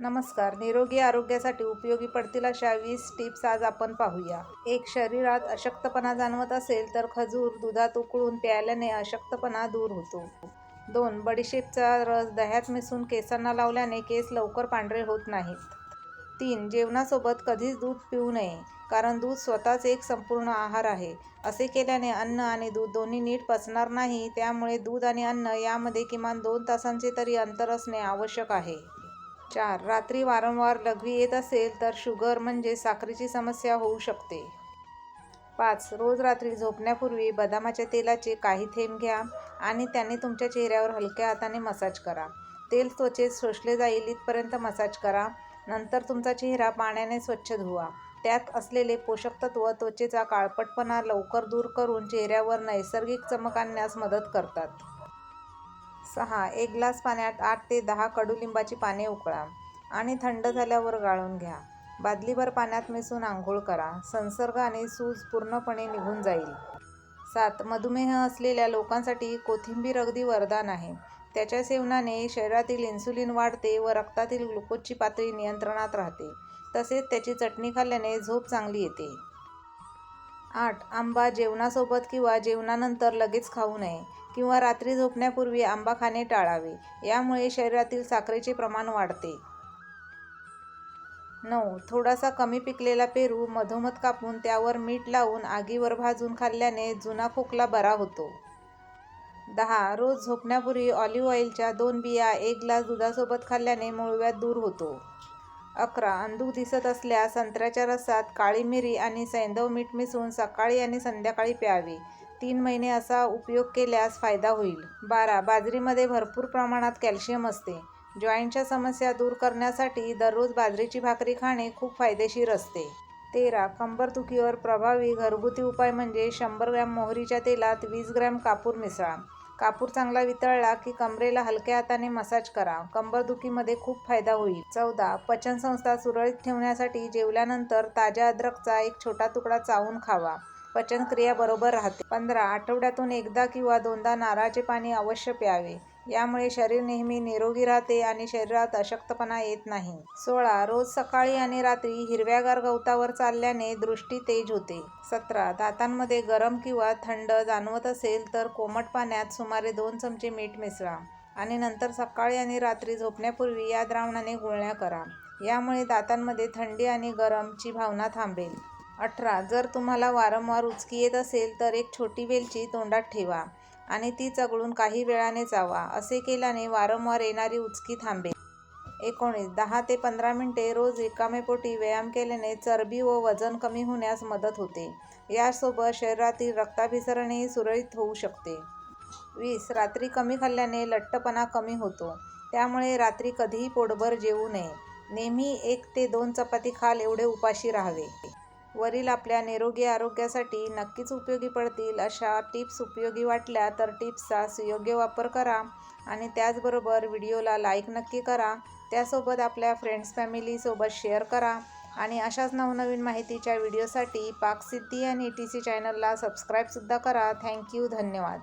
नमस्कार. निरोगी आरोग्यासाठी उपयोगी पडतील अशा 20 टिप्स आज आपण पाहूया. 1. शरीरात अशक्तपणा जाणवत असेल तर खजूर दुधात उकळून प्यायल्याने अशक्तपणा दूर होतो. 2. बडीशेपचा रस दह्यात मिसळून केसांना लावल्याने केस लवकर पांढरे होत नाहीत. 3. जेवणासोबत कधीच दूध पिऊ नये, कारण दूध स्वतःच एक संपूर्ण आहार आहे. असे केल्याने अन्न आणि दूध दोन्ही नीट पचणार नाही, त्यामुळे दूध आणि अन्न यामध्ये किमान 2 तासांचे तरी अंतर असणे आवश्यक आहे. 4. रात्री वारंवार लघवी येत असेल तर शुगर म्हणजे साखरेची समस्या होऊ शकते. 5. रोज रात्री झोपण्यापूर्वी बदामाच्या तेलाचे काही थेंब घ्या आणि त्याने तुमच्या चेहऱ्यावर हलक्या हाताने मसाज करा. तेल त्वचेत शोषले जाईल इथपर्यंत मसाज करा. नंतर तुमचा चेहरा पाण्याने स्वच्छ धुवा. त्यात असलेले पोषक तत्व त्वचेचा काळपटपणा लवकर दूर करून चेहऱ्यावर नैसर्गिक चमक आणण्यास मदत करतात. 6. एक ग्लास पाण्यात 8 ते 10 कडुलिंबाची पाने उकळा आणि थंड झाल्यावर गाळून घ्या. बादलीभर पाण्यात मिसळून आंघोळ करा. संसर्ग आणि सूज पूर्णपणे निघून जाईल. 7. मधुमेह असलेल्या लोकांसाठी कोथिंबीर अगदी वरदान आहे. त्याच्या सेवनाने शरीरातील इन्सुलिन वाढते व रक्तातील ग्लुकोजची पातळी नियंत्रणात राहते. तसेच त्याची चटणी खाल्ल्याने झोप चांगली येते. 8. आंबा जेवणासोबत किंवा जेवणानंतर लगेच खाऊ नये किंवा रात्री झोपण्यापूर्वी आंबा खाणे टाळावे, यामुळे शरीरातील साखरेचे प्रमाण वाढते. 9. थोडासा कमी पिकलेला पेरू मधोमध कापून त्यावर मीठ लावून आगीवर भाजून खाल्ल्याने जुना खोकला बरा होतो. 10. रोज झोपण्यापूर्वी ऑलिव्ह ऑइलच्या 2 बिया 1 ग्लास दुधासोबत खाल्ल्याने मूळव्याध दूर होतो. 11. अंधुक दिसत असल्यास संत्र्याच्या रसात काळी मिरी आणि सैंधव मीठ मिसळून सकाळी आणि संध्याकाळी प्यावे. 3 महिने असा उपयोग केल्यास फायदा होईल. 12. बाजरीमध्ये भरपूर प्रमाणात कॅल्शियम असते. जॉईंटच्या समस्या दूर करण्यासाठी दररोज बाजरीची भाकरी खाणे खूप फायदेशीर असते. 13. कंबरदुखीवर प्रभावी घरगुती उपाय म्हणजे 100 ग्रॅम मोहरीच्या तेलात 20 ग्रॅम कापूर मिसळा. कापूर चांगला वितळला की कमरेला हलक्या हाताने मसाज करा. कंबरदुखीमध्ये खूप फायदा होईल. 14. पचनसंस्था सुरळीत ठेवण्यासाठी जेवल्यानंतर ताज्या अद्रकचा एक छोटा तुकडा चावून खावा. पचनक्रिया बरोबर राहते. 15. आठवड्यातून एकदा किंवा 2दा नारळाचे पाणी अवश्य प्यावे. यामुळे शरीर नेहमी निरोगी राहते आणि शरीरात अशक्तपणा येत नाही. 16. रोज सकाळी आणि रात्री हिरव्यागार गवतावर चालल्याने दृष्टी तेज होते. 17. दातांमध्ये गरम किंवा थंड जाणवत असेल तर कोमट पाण्यात सुमारे 2 चमचे मीठ मिसळा आणि नंतर सकाळी आणि रात्री झोपण्यापूर्वी या द्रावणाने गुळण्या करा. यामुळे दातांमध्ये थंडी आणि गरम ची भावना थांबेल. 18. जर तुम्हाला वारंवार उचकी येत असेल तर एक छोटी वेलची तोंडात ठेवा आणि ती चघळून काही वेळाने चावा. असे केल्याने वारंवार येणारी उचकी थांबेल. 19. 10 ते 15 मिनिटे रोज रिकामे पोटी व्यायाम केल्याने चरबी व वजन कमी होण्यास मदत होते. यासोबत शरीरातील रक्ताभिसरणही सुरळीत होऊ शकते. 20. रात्री कमी खाल्ल्याने लठ्ठपणा कमी होतो. त्यामुळे रात्री कधीही पोटभर जेवू नये. नेहमी 1 ते 2 चपाती खाल एवढे उपाशी राहावे. वरील आपल्या निरोगी आरोग्यासाठी नक्कीच उपयोगी पडतील अशा टिप्स उपयोगी वाटल्या तर टिप्सचा सुयोग्य वापर करा आणि त्याचबरोबर व्हिडिओला लाईक नक्की करा. त्यासोबत आपल्या फ्रेंड्स फॅमिलीसोबत शेअर करा आणि अशाच नवनवीन माहितीच्या व्हिडिओसाठी पाकसिद्धी आणि ETC चॅनलला सबस्क्राईबसुद्धा करा. थँक्यू. धन्यवाद.